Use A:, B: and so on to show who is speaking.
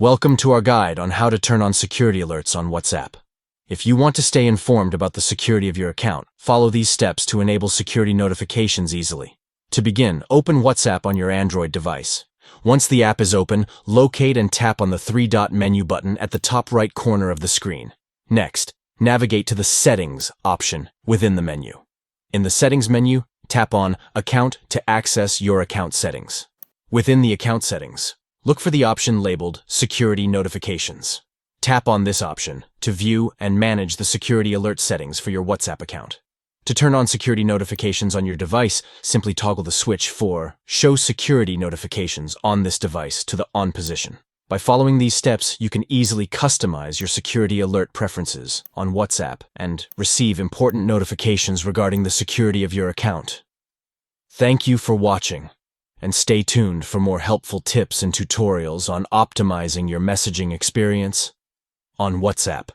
A: Welcome to our guide on how to turn on security alerts on WhatsApp. If you want to stay informed about the security of your account, follow these steps to enable security notifications easily. To begin, open WhatsApp on your Android device. Once the app is open, locate and tap on the three-dot menu button at the top right corner of the screen. Next, navigate to the Settings option within the menu. In the Settings menu, tap on Account to access your account settings. Within the account settings, look for the option labeled Security Notifications. Tap on this option to view and manage the security alert settings for your WhatsApp account. To turn on security notifications on your device, simply toggle the switch for Show Security Notifications on this device to the On position. By following these steps, you can easily customize your security alert preferences on WhatsApp and receive important notifications regarding the security of your account. Thank you for watching, and stay tuned for more helpful tips and tutorials on optimizing your messaging experience on WhatsApp.